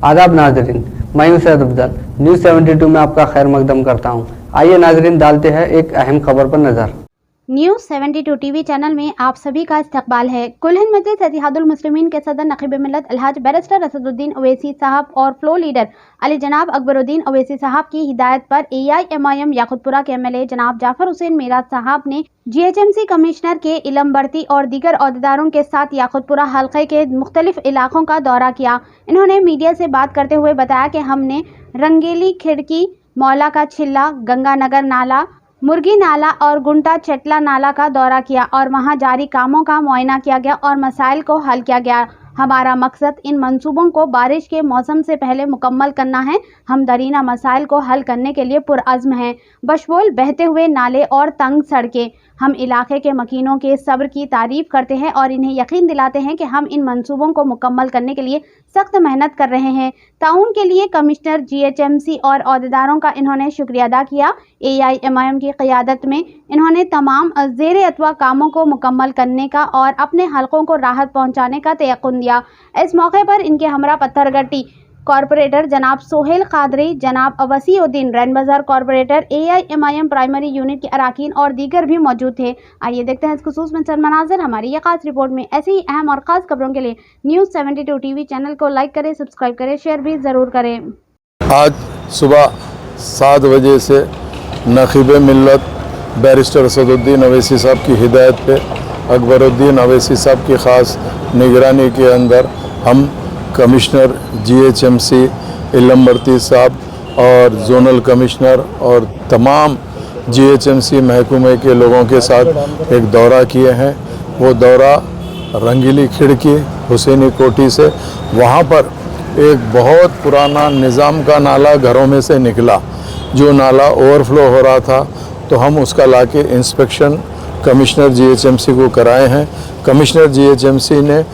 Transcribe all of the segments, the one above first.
आदाब नाजरीन, मैं हूं सैयद अफजल। न्यूज़ 72 में आपका खैर मकदम करता हूं। आइए नाजरीन, डालते हैं एक अहम खबर पर नज़र। न्यूज़ 72 टीवी चैनल में आप सभी का इस्तकबाल है। कुल हिंद मजलिस इत्तेहादुल मुस्लिमीन के सदर नकीब मिल्लत अलहाज बैरिस्टर असदुद्दीन ओवैसी साहब और फ्लोर लीडर अली जनाब अकबरुद्दीन ओवैसी साहब की हिदायत पर AIMIM याकुतपुरा के MLA जनाब जाफर हुसैन मीराज साहब ने GHMC कमिश्नर के इलम बरती और दीगर अहदेदारों के साथ याकुतपुरा हल्के के मुख्तलिफ इलाकों का दौरा किया। इन्होंने मीडिया से बात करते हुए बताया कि हमने रंगेली खिड़की, मौला का छिल्ला, गंगानगर नाला, मुर्गी नाला और गुंटा चटला नाला का दौरा किया और वहां जारी कामों का मुआयना किया गया और मसाइल को हल किया गया। हमारा मकसद इन मंसूबों को बारिश के मौसम से पहले मुकम्मल करना है। हम दरीना मसाइल को हल करने के लिए पुरअज़्म हैं। बशमूल बहते हुए नाले और तंग सड़कें। हम इलाके के मकीनों के सब्र की तारीफ़ करते हैं और इन्हें यकीन दिलाते हैं कि हम इन मंसूबों को मुकम्मल करने के लिए सख्त मेहनत कर रहे हैं। ताउन के लिए कमिश्नर GHMC और अहदेदारों का इन्होंने शुक्रिया अदा किया। AIMIM की क़यादत में इन्होंने तमाम ज़ेर अतवा कामों को मुकम्मल करने का और अपने हलकों को राहत पहुँचाने का तयक़ुन दिया। इस मौके पर इनके हमरा पत्थरगट्टी कॉरपोरेटर जनाब सोहेल कादरी, जनाब वसीउद्दीन, रैन बाजार कॉरपोरेटर, AIMIM प्राइमरी यूनिट के अराकीन और दीगर भी मौजूद थे। आइए देखते हैं इस खुसूस में चंद मनाज़िर हमारी ये खास रिपोर्ट में। ऐसी ही अहम और ख़ास खबरों के लिए न्यूज़ 72 टीवी चैनल को लाइक करें, सब्सक्राइब करें, शेयर भी ज़रूर करें। आज सुबह 7 बजे से नकीब मिल्लत बैरिस्टर असदुद्दीन ओवैसी साहब की हिदायत पे अकबरुद्दीन ओवैसी साहब की ख़ास निगरानी के अंदर हम कमिश्नर GHMC इलम बरती साहब और जोनल कमिश्नर और तमाम GHMC महकमे के लोगों के साथ एक दौरा किए हैं। वो दौरा रंगीली खिड़की हुसैनी कोठी से, वहाँ पर एक बहुत पुराना निज़ाम का नाला घरों में से निकला, जो नाला ओवरफ्लो हो रहा था, तो हम उसका लाके इंस्पेक्शन कमिश्नर GHMC को कराए हैं। कमिश्नर GHMC ने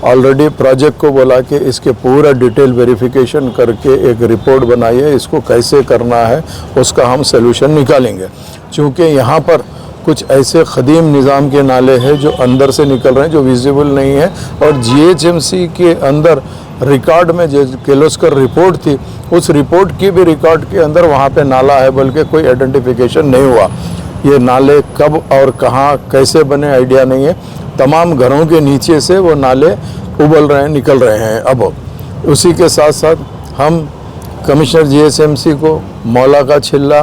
ऑलरेडी प्रोजेक्ट को बोला कि इसके पूरा डिटेल वेरिफिकेशन करके एक रिपोर्ट बनाइए, इसको कैसे करना है उसका हम सलूशन निकालेंगे। चूँकि यहाँ पर कुछ ऐसे ख़दीम निज़ाम के नाले हैं जो अंदर से निकल रहे हैं, जो विजिबल नहीं है, और GHMC के अंदर रिकॉर्ड में जो किर्लोस्कर रिपोर्ट थी, उस रिपोर्ट की भी रिकॉर्ड के अंदर वहाँ पे नाला है, बल्कि कोई आइडेंटिफिकेशन नहीं हुआ। ये नाले कब और कहाँ कैसे बने आइडिया नहीं है। तमाम घरों के नीचे से वो नाले उबल रहे हैं, निकल रहे हैं। अब उसी के साथ साथ हम कमिश्नर GHMC को मौला का छिल्ला,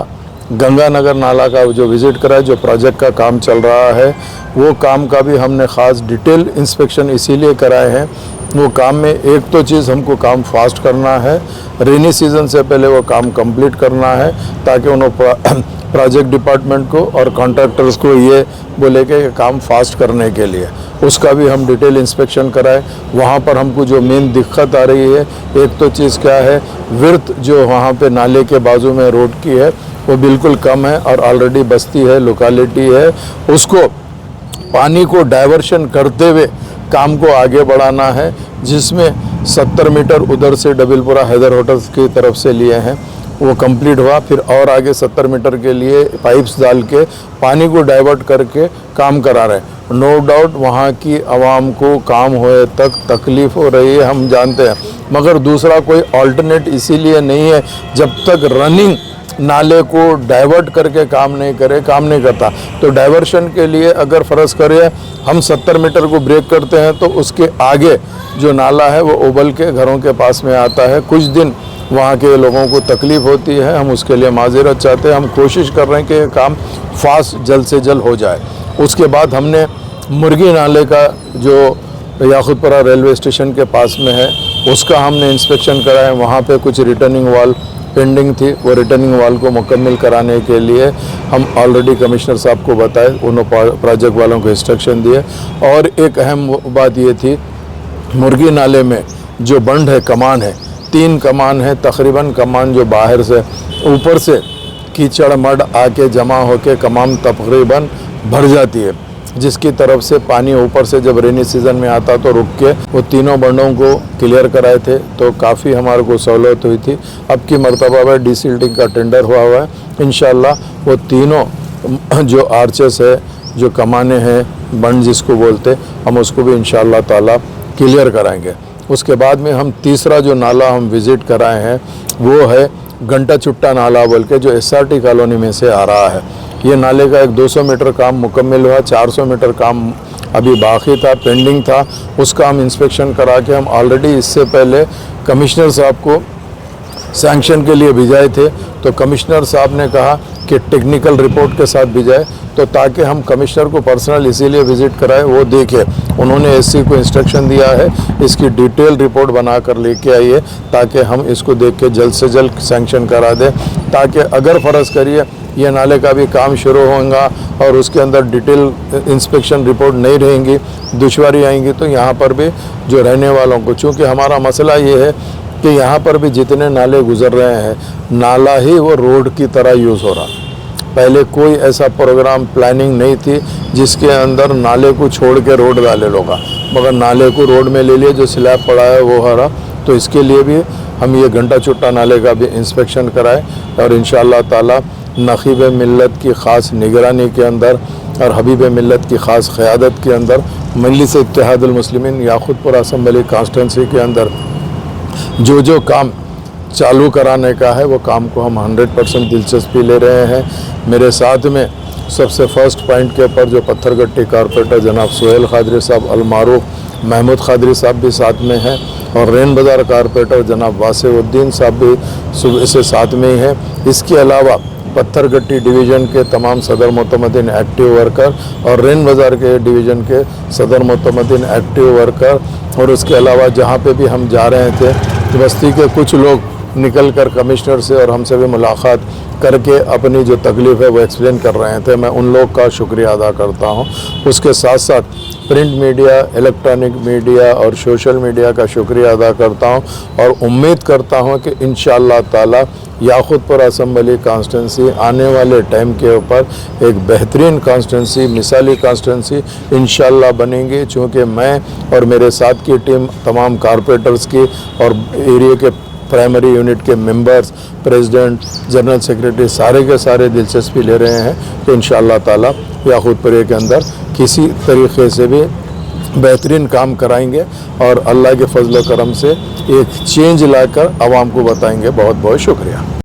गंगानगर नाला का जो विज़िट करा है, जो प्रोजेक्ट का काम चल रहा है, वो काम का भी हमने ख़ास डिटेल इंस्पेक्शन इसीलिए कराए हैं। वो काम में एक तो चीज़ हमको काम फास्ट करना है, रेनी सीज़न से पहले वो काम कंप्लीट करना है, ताकि उन्होंने प्रोजेक्ट डिपार्टमेंट को और कॉन्ट्रैक्टर्स को ये बोले कि काम फास्ट करने के लिए उसका भी हम डिटेल इंस्पेक्शन कराए। वहाँ पर हमको जो मेन दिक्कत आ रही है, एक तो चीज़ क्या है, विर्थ जो वहाँ पे नाले के बाजू में रोड की है वो बिल्कुल कम है और ऑलरेडी बस्ती है, लोकेलिटी है, उसको पानी को डाइवर्शन करते हुए काम को आगे बढ़ाना है, जिसमें 70 मीटर उधर से डबिलपुरा हैदर होटल्स की तरफ से लिए हैं, वो कंप्लीट हुआ। फिर और आगे 70 मीटर के लिए पाइप्स डाल के पानी को डाइवर्ट करके काम करा रहे हैं। नो डाउट वहाँ की आवाम को काम होए तक तकलीफ़ हो रही है, हम जानते हैं, मगर दूसरा कोई अल्टरनेट इसीलिए नहीं है, जब तक रनिंग नाले को डाइवर्ट करके काम नहीं करे, काम नहीं करता। तो डाइवर्शन के लिए अगर फ़र्ज़ करिए हम 70 मीटर को ब्रेक करते हैं, तो उसके आगे जो नाला है वो उबल के घरों के पास में आता है। कुछ दिन वहाँ के लोगों को तकलीफ़ होती है, हम उसके लिए माज़रत चाहते हैं। हम कोशिश कर रहे हैं कि ये काम फास्ट जल्द से जल्द हो जाए। उसके बाद हमने मुर्गी नाले का जो याकुतपुरा रेलवे स्टेशन के पास में है, उसका हमने इंस्पेक्शन कराया। वहाँ पे कुछ रिटर्निंग वॉल पेंडिंग थी, वो रिटर्निंग वॉल को मुकम्मल कराने के लिए हम ऑलरेडी कमिश्नर साहब को बताए, उन्होंने प्रोजेक्ट वालों को इंस्ट्रक्शन दिए। और एक अहम बात ये थी, मुर्गी नाले में जो बंड है, कमान है, 3 कमान है तकरीबन। कमान जो बाहर से ऊपर से कीचड़ मड आके जमा होके कमान तकरीबन भर जाती है, जिसकी तरफ से पानी ऊपर से जब रेनी सीज़न में आता तो रुक के वो तीनों बंडों को क्लियर कराए थे, तो काफ़ी हमारे को सहूलत हुई थी। अब की मरतबा में डीसिल्टिंग का टेंडर हुआ है, इंशाल्लाह वो तीनों जो आर्चेस है, जो कमाने हैं, बंड जिसको बोलते, हम उसको भी इंशाल्लाह ताला क्लियर कराएंगे। اس کے بعد میں ہم تیسرا جو نالا ہم وزٹ کرائے ہیں وہ ہے گھنٹا چٹا نالا بول کے، جو SRT کالونی میں سے آ رہا ہے۔ یہ نالے کا ایک 200 میٹر کام مکمل ہوا، 400 میٹر کام ابھی باقی تھا، پینڈنگ تھا، اس کا ہم انسپیکشن کرا کے ہم آلریڈی اس سے پہلے کمشنر صاحب کو سینکشن کے لیے بھیجائے تھے، تو کمشنر صاحب نے کہا کہ ٹیکنیکل رپورٹ کے ساتھ بھیجائے، تو تاکہ ہم کمشنر کو پرسنل اسی لیے وزٹ کرائے، وہ دیکھے۔ انہوں نے SC کو انسٹرکشن دیا ہے اس کی ڈیٹیل رپورٹ بنا کر لے کے آئیے، تاکہ ہم اس کو دیکھ کے جلد سے جلد سینکشن کرا دیں، تاکہ اگر فرض کریے یہ نالے کا بھی کام شروع ہوگا اور اس کے اندر ڈیٹیل انسپیکشن رپورٹ نہیں رہیں گی، دشواری آئیں گی، تو یہاں پر بھی جو رہنے والوں کو، چونکہ ہمارا مسئلہ یہ ہے کہ یہاں پر بھی جتنے نالے گزر رہے ہیں، نالا ہی وہ روڈ کی طرح یوز ہو رہا۔ پہلے کوئی ایسا پروگرام پلاننگ نہیں تھی جس کے اندر نالے کو چھوڑ کے روڈ ڈالے لوگا، مگر نالے کو روڈ میں لے لیے، جو سلیب پڑا ہے وہ ہو رہا۔ تو اس کے لیے بھی ہم یہ گھنٹا چٹا نالے کا بھی انسپیکشن کرائے، اور انشاءاللہ تعالی نقیب ملت کی خاص نگرانی کے اندر اور حبیب ملت کی خاص قیادت کے اندر مجلس اتحاد المسلمین یاقوت پور اسمبلی کانسٹیٹنسی کے اندر جو کام چالو کرانے کا ہے وہ کام کو ہم 100% دلچسپی لے رہے ہیں۔ میرے ساتھ میں سب سے فرسٹ پوائنٹ کے اوپر جو پتھر گٹی کارپوریٹر جناب سہیل قادری صاحب المعروف محمود قادری صاحب بھی ساتھ میں ہیں، اور رین بازار کارپوریٹر جناب واسع الدین صاحب بھی صبح سے ساتھ میں ہی ہیں۔ اس کے علاوہ پتھر گٹی ڈویژن کے تمام صدر معتمدین ایکٹیو ورکر اور رین بازار کے ڈویژن کے صدر معتمدین ایکٹیو ورکر، اور اس کے علاوہ جہاں پہ بھی ہم جا رہے تھے بستی کے کچھ لوگ نکل کر کمشنر سے اور ہم سے بھی ملاقات کر کے اپنی جو تکلیف ہے وہ ایکسپلین کر رہے تھے، میں ان لوگ کا شکریہ ادا کرتا ہوں۔ اس کے ساتھ ساتھ پرنٹ میڈیا، الیکٹرانک میڈیا اور سوشل میڈیا کا شکریہ ادا کرتا ہوں، اور امید کرتا ہوں کہ انشاءاللہ تعالی یاقوت پور اسمبلی کانسٹیٹنسی آنے والے ٹائم کے اوپر ایک بہترین کانسٹیٹنسی، مثالی کانسٹیٹنسی انشاءاللہ بنے گی، چونکہ میں اور میرے ساتھ کی ٹیم تمام کارپوریٹرز کی اور ایریا کے پرائمری یونٹ کے ممبرز، پریزیڈنٹ، جنرل سیکریٹری سارے کے سارے دلچسپی لے رہے ہیں کہ انشاءاللہ تعالی یاقوت پور کے اندر کسی طریقے سے بھی بہترین کام کرائیں گے، اور اللہ کے فضل و کرم سے ایک چینج لا کر عوام کو بتائیں گے۔ بہت بہت شکریہ۔